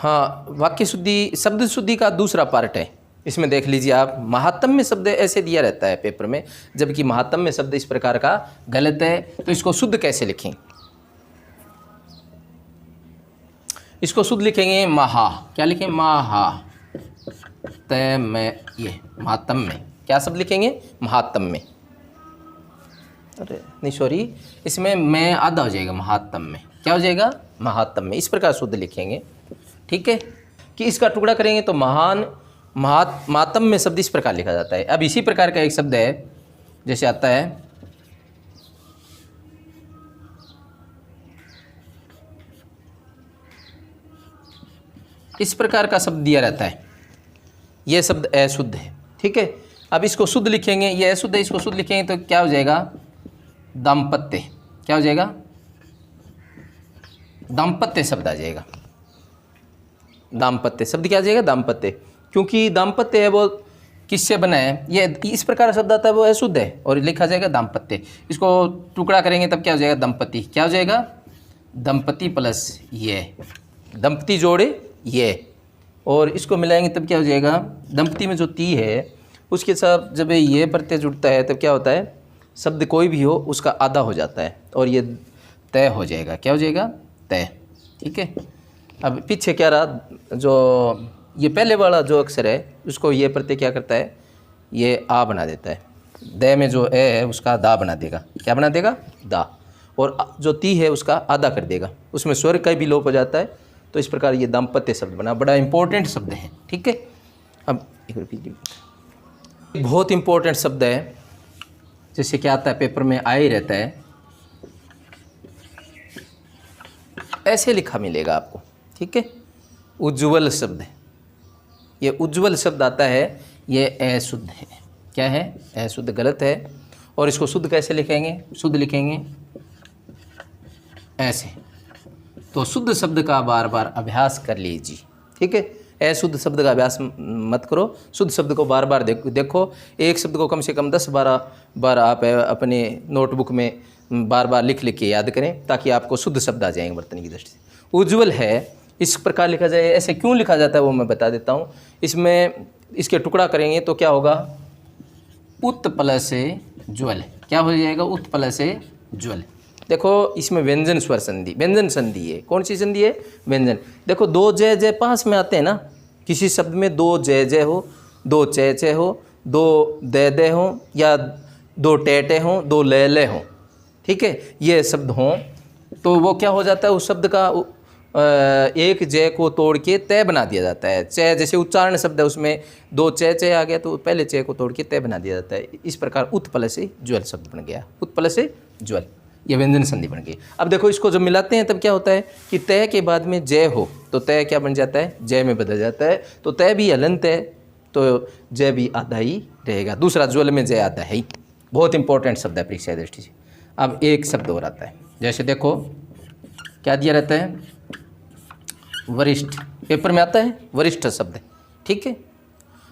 हाँ, वाक्य शुद्धि शब्द शुद्धि का दूसरा पार्ट है। इसमें देख लीजिए आप, महात्म्य शब्द ऐसे दिया रहता है पेपर में, जबकि महात्म्य शब्द इस प्रकार का गलत है। तो इसको शुद्ध कैसे लिखें? इसको शुद्ध लिखेंगे महा। क्या लिखें? महा तय में, ये महात्म्य। क्या शब्द लिखेंगे? महात्म्य। अरे नहीं सॉरी, इसमें मैं आधा हो जाएगा, महात्म्य। क्या हो जाएगा? महात्म्य। इस प्रकार शुद्ध लिखेंगे, ठीक है। कि इसका टुकड़ा करेंगे तो महान महात्म्य शब्द इस प्रकार लिखा जाता है। अब इसी प्रकार का एक शब्द है, जैसे आता है इस प्रकार का शब्द दिया रहता है, यह शब्द अशुद्ध है, ठीक है। अब इसको शुद्ध लिखेंगे, ये अशुद्ध है, इसको शुद्ध लिखेंगे तो क्या हो जाएगा? दाम्पत्य। क्या हो जाएगा? दाम्पत्य शब्द आ जाएगा। दाम्पत्य शब्द क्या आ जाएगा? दाम्पत्य। क्योंकि दाम्पत्य है वो किससे बना है? ये इस प्रकार शब्द आता है वो अशुद्ध है और लिखा जाएगा दाम्पत्य। इसको टुकड़ा करेंगे तब क्या हो जाएगा? दंपति। क्या हो जाएगा? दंपति प्लस ये, दंपति जोड़े ये, और इसको मिलाएंगे तब क्या हो जाएगा? दंपति में जो ती है उसके साथ जब ये प्रत्यय जुड़ता है तब क्या होता है? शब्द कोई भी हो उसका आधा हो जाता है और ये तय हो जाएगा। क्या हो जाएगा? तय, ठीक है। अब पीछे क्या रहा? जो ये पहले वाला जो अक्षर है उसको ये प्रत्यय क्या करता है? ये आ बना देता है। द में जो ए है उसका दा बना देगा। क्या बना देगा? दा। और जो ती है उसका आधा कर देगा, उसमें स्वर का भी लोप हो जाता है। तो इस प्रकार ये दाम्पत्य शब्द बना, बड़ा इंपॉर्टेंट शब्द है, ठीक है। अब एक बहुत इंपॉर्टेंट शब्द है, जैसे क्या आता है पेपर में आ ही रहता है, ऐसे लिखा मिलेगा आपको, ठीक है। उज्ज्वल शब्द है, ये उज्ज्वल शब्द आता है, ये अशुद्ध है। क्या है? अशुद्ध, गलत है। और इसको शुद्ध कैसे लिखेंगे? शुद्ध लिखेंगे ऐसे। तो शुद्ध शब्द का बार बार अभ्यास कर लीजिए, ठीक है। अशुद्ध शब्द का अभ्यास मत करो, शुद्ध शब्द को बार बार देखो। एक शब्द को कम से कम 10-12 बार आप अपने नोटबुक में बार बार लिख के याद करें, ताकि आपको शुद्ध शब्द आ जाएंगे वर्तनी की दृष्टि से। उज्ज्वल है, इस प्रकार लिखा जाए। ऐसे क्यों लिखा जाता है वो मैं बता देता हूँ। इसमें इसके टुकड़ा करेंगे तो क्या होगा? उत प्लस ज्वल। क्या हो जाएगा? उत प्लस ज्वल। देखो इसमें व्यंजन स्वर संधि, व्यंजन संधि है। कौन सी संधि है? व्यंजन। देखो दो जय जय पास में आते हैं ना, किसी शब्द में दो जय जय हो, दो चय चय हो, दो दे दे हो, या दो टे हो, दो ले ले हो, ठीक है। ये शब्द हों तो वो क्या हो जाता है? उस शब्द का एक जय को तोड़ के तय बना दिया जाता है। चय जैसे उच्चारण शब्द है, उसमें दो चय चय आ गया तो पहले चय को तोड़ के तय बना दिया जाता है। इस प्रकार उत्पल से ज्वल शब्द बन गया, उत्पल से ज्वल, ये व्यंजन संधि बन गई। अब देखो इसको जब मिलाते हैं तब क्या होता है कि तय के बाद में जय हो तो तय क्या बन जाता है? जय में बदल जाता है। तो तय भी हलंत है तो जय भी आधा ही रहेगा। दूसरा ज्वल में जय आधा है ही। बहुत इंपॉर्टेंट शब्द है परीक्षा दृष्टि से। अब एक शब्द और आता है, जैसे देखो क्या दिया रहता है? वरिष्ठ। पेपर में आता है वरिष्ठ शब्द, ठीक है।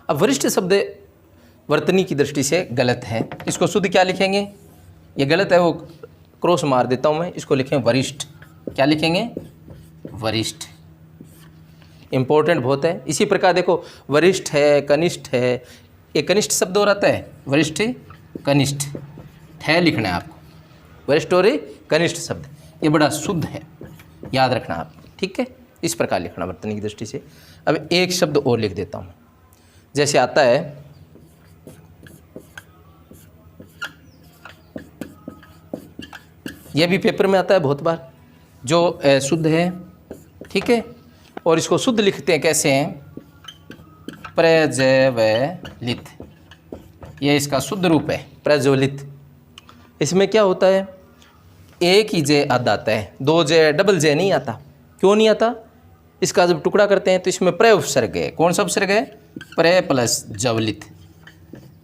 अब वरिष्ठ शब्द वर्तनी की दृष्टि से गलत है। इसको शुद्ध क्या लिखेंगे? ये गलत है, वो क्रॉस मार देता हूँ मैं। इसको लिखें वरिष्ठ। क्या लिखेंगे? वरिष्ठ। इंपॉर्टेंट बहुत है। इसी प्रकार देखो वरिष्ठ है, कनिष्ठ है, एक कनिष्ठ शब्द और आता है, वरिष्ठ कनिष्ठ। है लिखना है आपको, वरिष्ठ और कनिष्ठ शब्द, ये बड़ा शुद्ध है, याद रखना आप, ठीक है। इस प्रकार लिखना वर्तनी की दृष्टि से। अब एक शब्द और लिख देता हूँ, जैसे आता है यह भी पेपर में आता है बहुत बार, जो शुद्ध है, ठीक है। और इसको शुद्ध लिखते हैं कैसे हैं? प्रज्वलित, यह इसका शुद्ध रूप है, प्रज्वलित। इसमें क्या होता है? एक ही जय आधा आता है, दो जय डबल जय नहीं आता। क्यों नहीं आता? इसका जब टुकड़ा करते हैं तो इसमें प्रय उपसर्ग है। कौन सा उपसर्ग है? प्रय प्लस ज्वलित,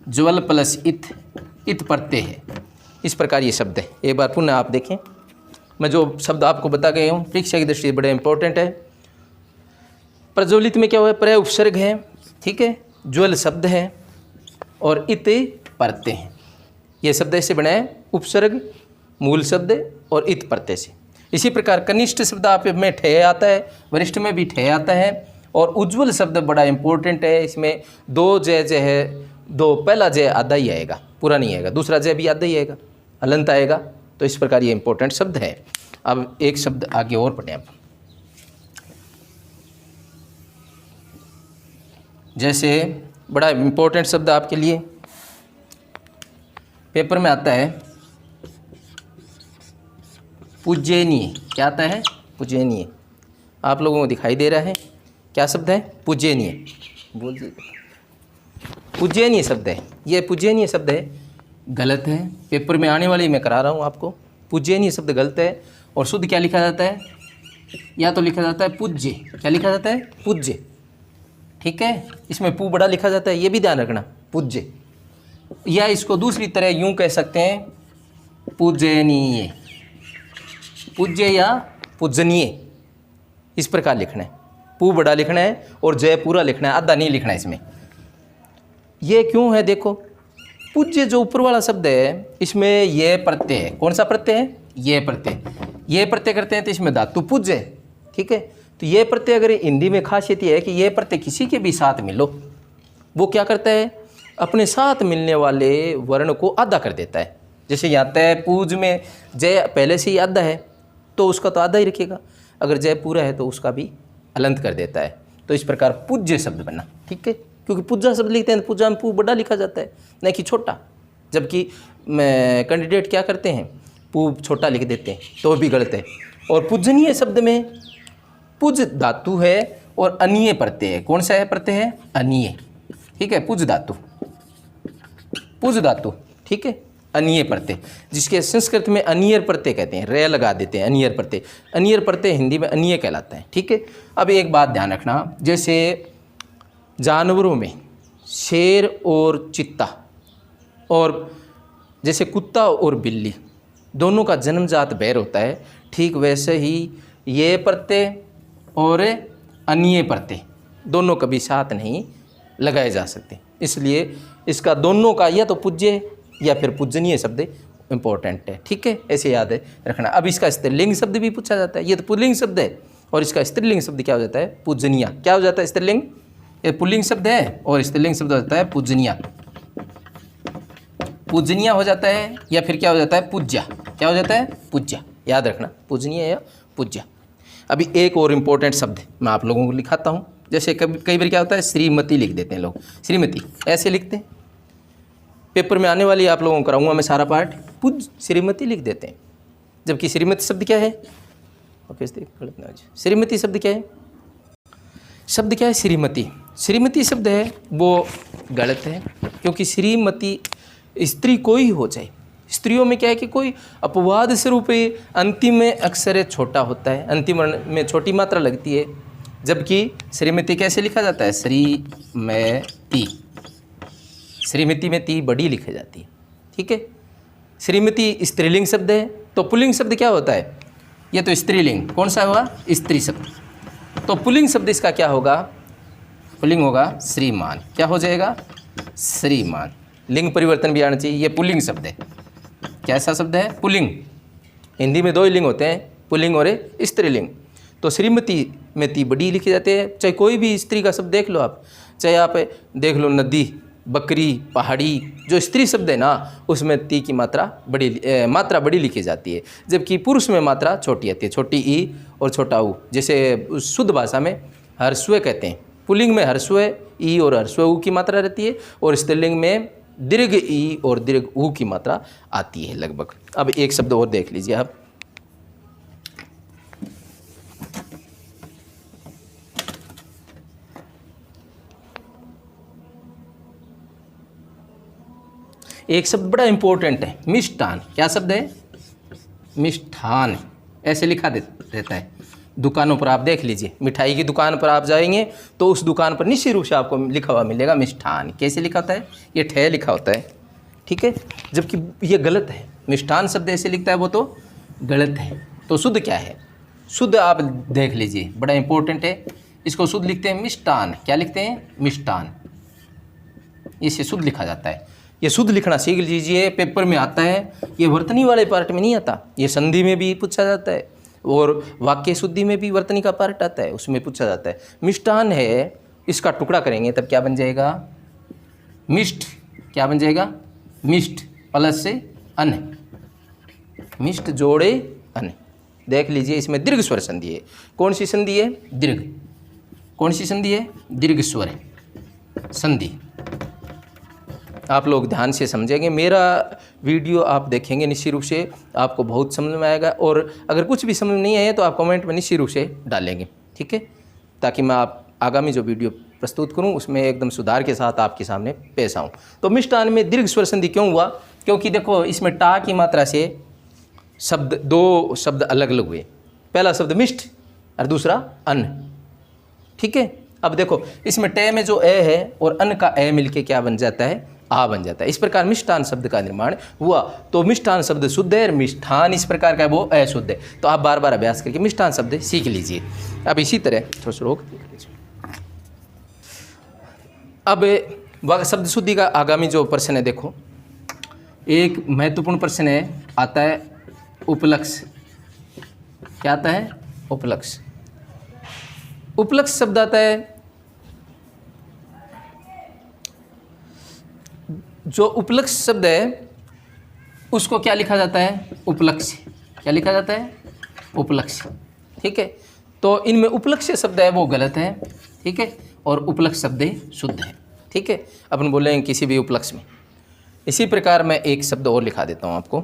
ज्वल प्लस इत, इत प्रत्यय है। इस प्रकार ये शब्द है। एक बार पुनः आप देखें, मैं जो शब्द आपको बता गया हूँ परीक्षा की दृष्टि से बड़े इंपॉर्टेंट है। प्रज्वलित में क्या हुआ है? प्रय उपसर्ग है, ठीक है, ज्वल शब्द है और इत प्रत्यय है। ये शब्द ऐसे बना है, उपसर्ग मूल शब्द और इत प्रत्यय से। इसी प्रकार कनिष्ठ शब्द आप में ठे आता है, वरिष्ठ में भी ठे आता है। और उज्ज्वल शब्द बड़ा इंपॉर्टेंट है, इसमें दो जय जय है, दो पहला जय आधा ही आएगा, पूरा नहीं आएगा, दूसरा जय भी आधा ही आएगा, हलंत आएगा। तो इस प्रकार ये इंपॉर्टेंट शब्द है। अब एक शब्द आगे और पढ़ें। अब जैसे बड़ा इंपॉर्टेंट शब्द आपके लिए पेपर में आता है पूजनीय। क्या आता है? पूजनीय। आप लोगों को दिखाई दे रहा है क्या शब्द है? पूजनीय। बोल दीजिए, पूजनीय शब्द है। ये पूजनीय शब्द है, गलत है। पेपर में आने वाली मैं करा रहा हूँ आपको। पूजनीय शब्द गलत है। और शुद्ध क्या लिखा जाता है? या तो लिखा जाता है पूज्य। क्या लिखा जाता है? पूज्य। ठीक है, इसमें पू बड़ा लिखा जाता है, ये भी ध्यान रखना, पूज्य। या इसको दूसरी तरह यूं कह सकते हैं, पूजनीय, पूज्य या पूजनीय, इस प्रकार लिखना है। पू बड़ा लिखना है और जय पूरा लिखना है, आधा नहीं लिखना है इसमें। ये क्यों है? देखो, पूज्य जो ऊपर वाला शब्द है, इसमें ये प्रत्यय है। कौन सा प्रत्यय है? ये प्रत्यय। ये प्रत्यय करते हैं तो इसमें धातु पूज्य है। ठीक है, तो ये प्रत्यय अगर हिंदी में खासियत ये है कि ये प्रत्यय किसी के भी साथ मिलो, वो क्या करता है? अपने साथ मिलने वाले वर्ण को आधा कर देता है। जैसे यहाँ तय पूज में जय पहले से ही आधा है तो उसका तो आधा ही रखेगा, अगर जय पूरा है तो उसका भी अलंत कर देता है। तो इस प्रकार पूज्य शब्द बना। ठीक है, क्योंकि पूजा शब्द लिखते हैं तो पूजा में पू बड़ा लिखा जाता है, नहीं कि छोटा। जबकि कैंडिडेट क्या करते हैं? पू छोटा लिख देते हैं, तो भी गलत है। और पूजनीय शब्द में पुज धातु है और अनीय प्रत्यय है। कौन सा है प्रत्यय है? अनीय। ठीक है, पुज धातु, पुज धातु। ठीक है, अनीय प्रत्यय, जिसके संस्कृत में अनीयर प्रत्यय कहते हैं, रे लगा देते हैं, अनीयर प्रत्यय। अनीयर प्रत्यय हिंदी में अनीय कहलाता है। ठीक है, अब एक बात ध्यान रखना, जैसे जानवरों में शेर और चीता, और जैसे कुत्ता और बिल्ली, दोनों का जन्मजात बैर होता है, ठीक वैसे ही ये प्रत्यय और अनीय प्रत्यय दोनों कभी साथ नहीं लगाए जा सकते। इसलिए इसका दोनों का या तो पूज्य या फिर पूजनीय शब्द इंपॉर्टेंट है। ठीक है, ऐसे याद है रखना। अब इसका स्त्रीलिंग शब्द भी पूछा जाता है। ये तो पुल्लिंग शब्द है और इसका स्त्रीलिंग शब्द क्या हो जाता है? पूजनीय। क्या हो जाता है स्त्रीलिंग? ये पुल्लिंग शब्द है और स्त्रीलिंग शब्द हो जाता है पूजनीय। पूजनीय हो जाता है या फिर क्या हो जाता है? पूज्या। क्या हो जाता है? पूज्या। याद रखना, पूजनीय या पूज्या। अभी एक और इम्पोर्टेंट शब्द मैं आप लोगों को लिखाता हूँ। जैसे कई बार क्या होता है? श्रीमती लिख देते हैं लोग, श्रीमती ऐसे लिखते हैं। पेपर में आने वाली आप लोगों को कराऊंगा मैं सारा पार्ट, पूज श्रीमती लिख देते हैं। जबकि श्रीमती शब्द क्या है? ओके, गलत ना, श्रीमती शब्द क्या है? शब्द क्या है? श्रीमती। श्रीमती शब्द है वो गलत है, क्योंकि श्रीमती स्त्री कोई हो जाए, स्त्रियों में क्या है कि कोई अपवाद स्वरूप अंतिम में अक्षर छोटा होता है, अंतिम में छोटी मात्रा लगती है। जबकि श्रीमती कैसे लिखा जाता है? श्रीमती। श्रीमती में ती बड़ी लिखी जाती है। ठीक है, श्रीमती स्त्रीलिंग शब्द है, तो पुल्लिंग शब्द क्या होता है? ये तो स्त्रीलिंग, कौन सा हुआ? स्त्री शब्द। तो पुल्लिंग शब्द इसका क्या होगा? पुल्लिंग होगा श्रीमान। क्या हो जाएगा? श्रीमान। लिंग परिवर्तन भी आना चाहिए। ये पुल्लिंग शब्द है। कैसा शब्द है? पुल्लिंग। हिंदी में दो ही लिंग होते हैं, पुल्लिंग और स्त्रीलिंग। तो श्रीमती में ती बड़ी लिखी जाती है। चाहे कोई भी स्त्री का शब्द देख लो आप, चाहे आप देख लो नदी, बकरी, पहाड़ी, जो स्त्री शब्द है ना, उसमें ती की मात्रा बड़ी लिखी जाती है। जबकि पुरुष में मात्रा छोटी आती है, छोटी ई और छोटा ऊ। जैसे शुद्ध भाषा में हर्स्व कहते हैं, पुल्लिंग में हर्स्व ई और हर्स्व ऊ की मात्रा रहती है, और स्त्रीलिंग में दीर्घ ई और दीर्घ ऊ की मात्रा आती है लगभग। अब एक शब्द और देख लीजिए आप, एक शब्द बड़ा इंपॉर्टेंट है, मिष्ठान। क्या शब्द है? मिष्ठान। ऐसे लिखा रहता है दुकानों पर, आप देख लीजिए, मिठाई की दुकान पर आप जाएंगे तो उस दुकान पर निश्चित रूप से आपको लिखा हुआ मिलेगा मिष्ठान। कैसे लिखा होता है? ये ठे लिखा होता है। ठीक है, जबकि ये गलत है। मिष्ठान शब्द ऐसे लिखता है वो तो गलत है। तो शुद्ध क्या है? शुद्ध आप देख लीजिए, बड़ा इंपॉर्टेंट है। इसको शुद्ध लिखते हैं मिष्ठान। क्या लिखते हैं? मिष्ठान। इसे शुद्ध लिखा जाता है। ये शुद्ध लिखना सीख लीजिए, पेपर में आता है। ये वर्तनी वाले पार्ट में नहीं आता, ये संधि में भी पूछा जाता है, और वाक्य शुद्धि में भी वर्तनी का पार्ट आता है, उसमें पूछा जाता है मिष्टान है, इसका टुकड़ा करेंगे तब क्या बन जाएगा, मिष्ट। क्या बन जाएगा, मिष्ट प्लस से अन्न, मिष्ट जोड़े अन्न। देख लीजिए इसमें दीर्घ स्वर संधि है। कौन सी संधि है, दीर्घ। कौन सी संधि है, दीर्घ स्वर संधि। आप लोग ध्यान से समझेंगे, मेरा वीडियो आप देखेंगे निश्चित रूप से आपको बहुत समझ में आएगा, और अगर कुछ भी समझ नहीं आए तो आप कमेंट में निश्चित रूप से डालेंगे, ठीक है, ताकि मैं आप आगामी जो वीडियो प्रस्तुत करूं उसमें एकदम सुधार के साथ आपके सामने पेश आऊं। तो मिष्टान में दीर्घ स्वर संधि क्यों हुआ, क्योंकि देखो इसमें टा की मात्रा से शब्द, दो शब्द अलग अलग हुए। पहला शब्द मिष्ट और दूसरा अन्न, ठीक है। अब देखो इसमें टे में जो ए है और अन्न का ए मिलके क्या बन जाता है, आ बन जाता है। इस प्रकार मिष्टान शब्द का निर्माण हुआ। तो मिष्टान शब्द शुद्ध है और मिष्ठान इस प्रकार का है वो अशुद्ध है। तो आप बार बार अभ्यास करके मिष्टान शब्द सीख लीजिए। अब इसी तरह थोड़ा सा रोक लीजिए। अब शब्द शुद्धि का आगामी जो प्रश्न है, देखो एक महत्वपूर्ण प्रश्न है, आता है उपलक्ष। क्या आता है, उपलक्ष। उपलक्ष शब्द आता है, जो उपलक्ष शब्द है उसको क्या लिखा जाता है, उपलक्ष। क्या लिखा जाता है, उपलक्ष, ठीक है। तो इनमें उपलक्ष शब्द है वो गलत है, ठीक है, और उपलक्ष शब्द शुद्ध है, ठीक है। अपन बोलेंगे किसी भी उपलक्ष में। इसी प्रकार मैं एक शब्द और लिखा देता हूँ आपको।